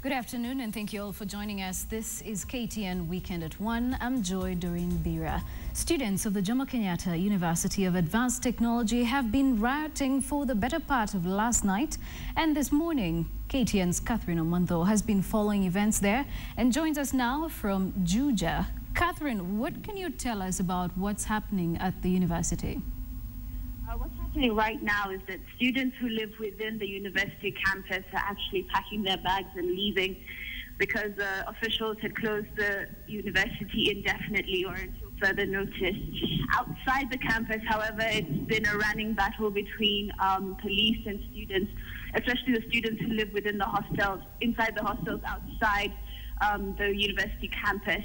Good afternoon and thank you all for joining us. This is KTN Weekend at 1. I'm Joy Doreen Bira. Students of the Jomo Kenyatta University of Advanced Technology have been rioting for the better part of last night. And this morning, KTN's Catherine Omontho has been following events there and joins us now from Juja. Catherine, what can you tell us about what's happening at the university? What's happening right now is that students who live within the university campus are actually packing their bags and leaving because officials had closed the university indefinitely or until further notice. Outside the campus, however, it's been a running battle between police and students, especially the students who live within the hostels, inside the hostels outside the university campus.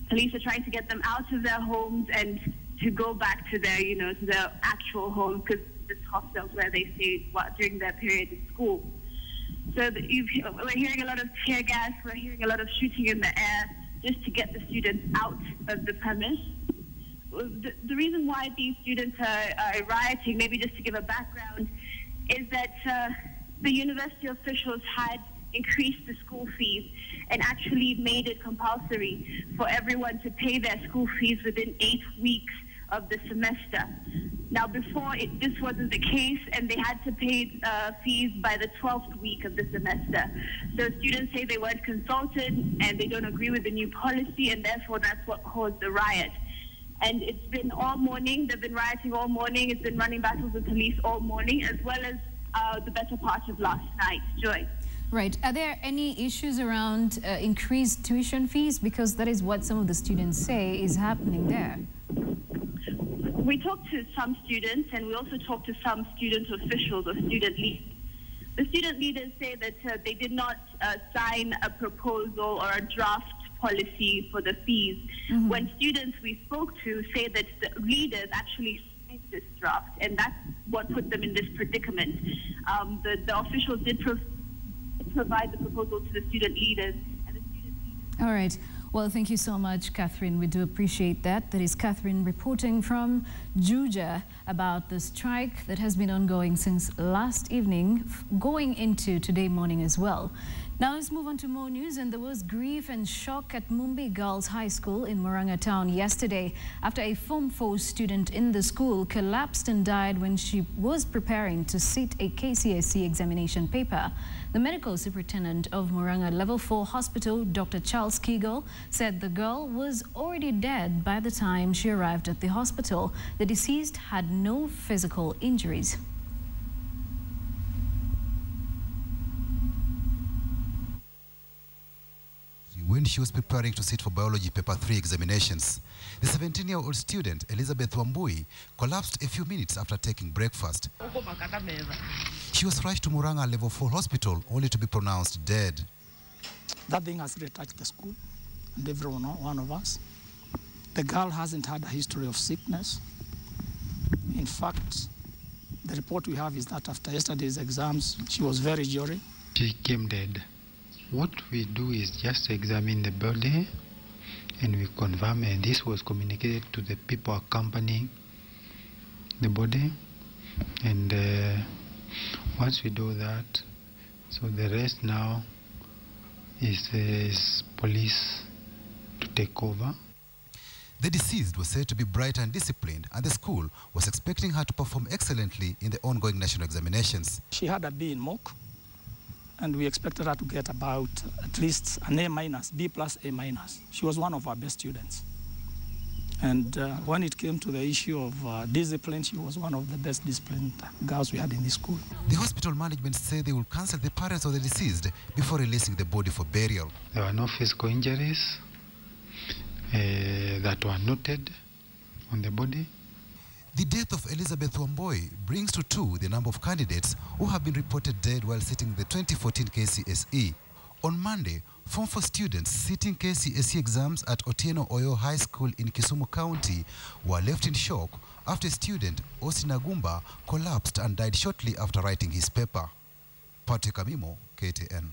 Police are trying to get them out of their homes and to go back to their, to their actual home, because this hostels where they stay during their period in school. So we're hearing a lot of tear gas, we're hearing a lot of shooting in the air just to get the students out of the premise. The reason why these students are rioting, maybe just to give a background, is that the university officials had increased the school fees and actually made it compulsory for everyone to pay their school fees within 8 weeks of the semester. Now before, this wasn't the case, and they had to pay fees by the 12th week of the semester. So students say they weren't consulted and they don't agree with the new policy, and therefore that's what caused the riot. And it's been all morning, they've been rioting all morning, it's been running battles with police all morning, as well as the better part of last night. Joy. Right. Are there any issues around increased tuition fees? Because that is what some of the students say is happening there. We talked to some students, and we also talked to some student officials or student leaders. The student leaders say that they did not sign a proposal or a draft policy for the fees. Mm-hmm. When students we spoke to say that the leaders actually signed this draft, and that's what put them in this predicament. The officials did provide the proposal to the student leaders. And the student leaders. All right. Well, thank you so much, Catherine. We do appreciate that. That is Catherine reporting from Juja about the strike that has been ongoing since last evening, going into today morning as well. Now let's move on to more news. And there was grief and shock at Mumbi Girls High School in Murang'a town yesterday after a Form 4 student in the school collapsed and died when she was preparing to sit a Kcse examination paper. The medical superintendent of Murang'a Level 4 Hospital, Dr. Charles Kegel, said the girl was already dead by the time she arrived at the hospital. The deceased had no physical injuries. When she was preparing to sit for biology paper 3 examinations, the 17-year-old student, Elizabeth Wambui, collapsed a few minutes after taking breakfast. She was rushed to Murang'a Level 4 Hospital only to be pronounced dead. That thing has really touched the school and every one of us. The girl hasn't had a history of sickness. In fact, the report we have is that after yesterday's exams, she was very jolly. She came dead. What we do is just examine the body and we confirm, and this was communicated to the people accompanying the body. And once we do that, so the rest now is police to take over. The deceased was said to be bright and disciplined, and the school was expecting her to perform excellently in the ongoing national examinations. She had a B in mock, and we expected her to get about at least an A-, B plus, A-. She was one of our best students. And when it came to the issue of discipline, she was one of the best disciplined girls we had in this school. The hospital management said they will cancel the parents of the deceased before releasing the body for burial. There were no physical injuries that were noted on the body. The death of Elizabeth Wambui brings to 2 the number of candidates who have been reported dead while sitting the 2014 Kcse. On Monday, Form 4 students sitting Kcse exams at Otieno Oyo High School in Kisumu County were left in shock after student Osinagumba collapsed and died shortly after writing his paper. Patrick Amimo, KTN.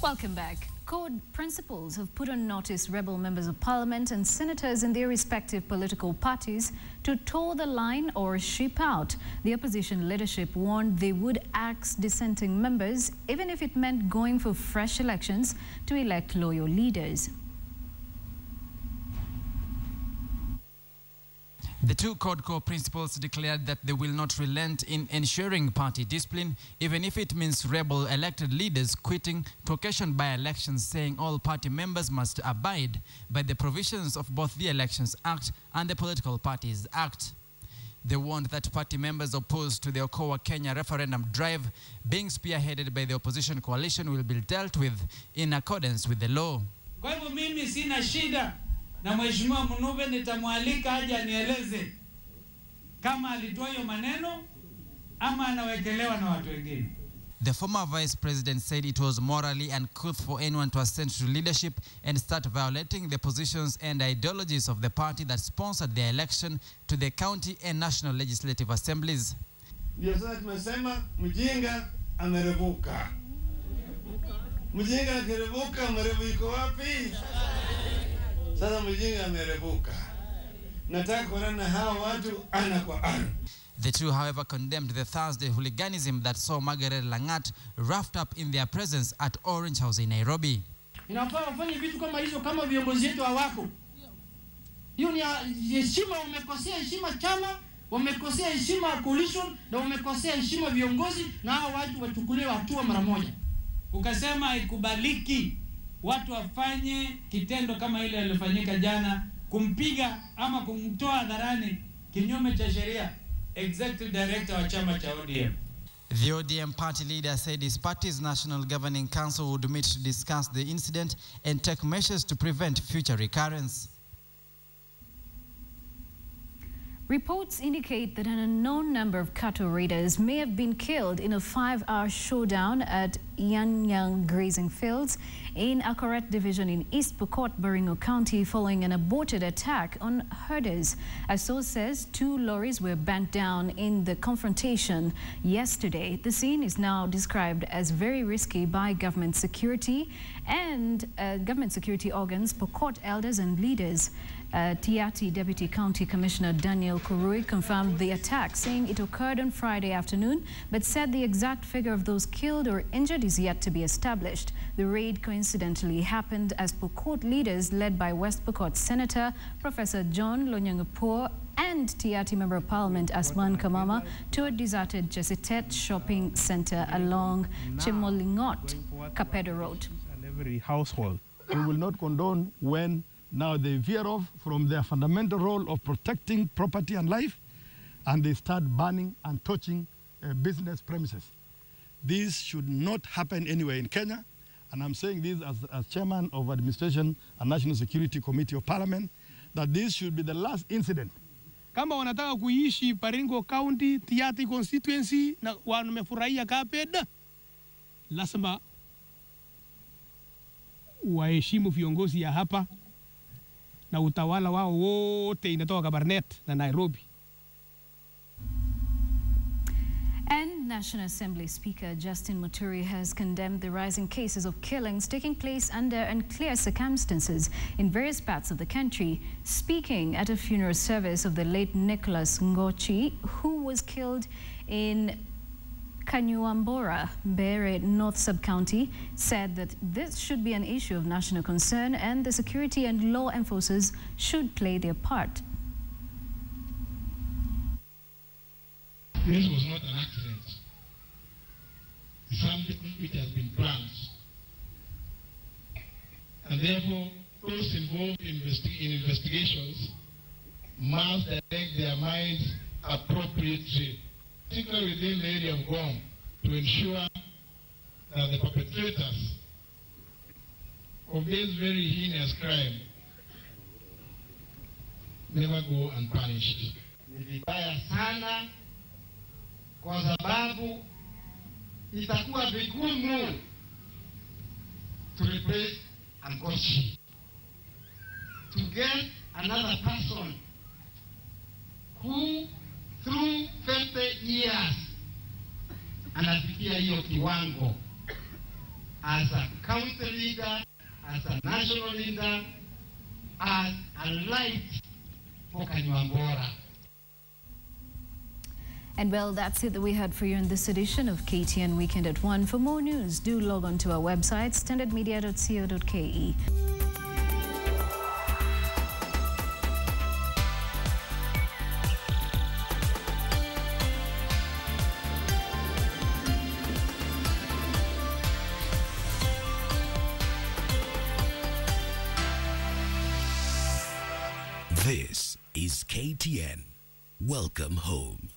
Welcome back. code principals have put on notice rebel members of parliament and senators in their respective political parties to toe the line or ship out. The opposition leadership warned they would axe dissenting members, even if it meant going for fresh elections to elect loyal leaders. The two CODCO principals declared that they will not relent in ensuring party discipline, even if it means rebel elected leaders quitting to occasion by-elections, saying all party members must abide by the provisions of both the Elections Act and the Political Parties Act. They warned that party members opposed to the Okoa Kenya referendum drive being spearheaded by the opposition coalition will be dealt with in accordance with the law. Kwa hivyo mimi sina shida na Mheshimiwa Mnube, nitamwalika aje anieleze kama alitoa hiyo maneno ama anawekelewa na watu wengine. The former vice president said it was morally uncouth for anyone to ascend to leadership and start violating the positions and ideologies of the party that sponsored the election to the county and national legislative assemblies. Ndio sasa tumesema mjinga amerevuka. Mjinga akirevuka, mrevu iko wapi? Sasa mjinga amerevuka. Nataka kuona hawa watu ana kwa ana. The two, however, condemned the Thursday hooliganism that saw Margaret Langat roughed up in their presence at Orange House in Nairobi. Inafaa wafanye vitu kama hizo kama viongozi wetu hawako. Hiyo ni heshima, wamekosea heshima chama, wamekosea heshima coalition na wamekosea heshima viongozi, na hao watu wachukuliwe hatua mara moja. Ukasema haikubaliki watu wafanye kitendo kama ile alifanyika jana, kumpiga ama kumtoa hadharani kinyume cha sheria executive director wa chama cha ODM. The ODM party leader said his party's National Governing Council would meet to discuss the incident and take measures to prevent future recurrence. Reports indicate that an unknown number of cattle raiders may have been killed in a 5-hour showdown at Yanyang grazing fields in Akarat Division in East Pokot, Baringo County, following an aborted attack on herders. A source says 2 lorries were bent down in the confrontation yesterday. The scene is now described as very risky by government security and government security organs, Pokot elders and leaders. Tiati Deputy County Commissioner Daniel Kurui confirmed the attack, saying it occurred on Friday afternoon, but said the exact figure of those killed or injured is yet to be established. The raid coincidentally happened as Pokot leaders led by West Pokot Senator Professor John Lonyangapour and Tiati Member of Parliament Asman Kamama toured deserted Jesitet shopping center along Chemolingot, Kapedo Road. And every household. We will not condone when now they veer off from their fundamental role of protecting property and life, and they start burning and touching business premises. This should not happen anywhere in Kenya, and I'm saying this as chairman of Administration and National Security Committee of Parliament, that this should be the last incident. Kama wanataka kuishi Baringo County, Tiati constituency na wamefurahia Kapeda, lazima waheshimu viongozi ya hapa na utawala wao wote inatoka Kabarnet na Nairobi. And National Assembly Speaker J.b Muturi has condemned the rising cases of killings taking place under unclear circumstances in various parts of the country. Speaking at a funeral service of the late Nicholas Ngochi, who was killed in Kanyuambora, Bere North Sub-County, said that this should be an issue of national concern and the security and law enforcers should play their part. This was not an accident. It's something which has been planned. And therefore, those involved in investigations must direct their minds appropriately, particularly within the area of Gom, to ensure that the perpetrators of this very heinous crime never go unpunished. Ni vibaya sana kwa sababu itakuwa vigumu to replace Ngochi, to get another person who through 50 years anafikia hiyo kiwango as a county leader as a national leader, as a light for Kanyuambora. And well, that's it that we had for you in this edition of KTN Weekend at 1. For more news, do log on to our website, standardmedia.co.ke. This is KTN. Welcome home.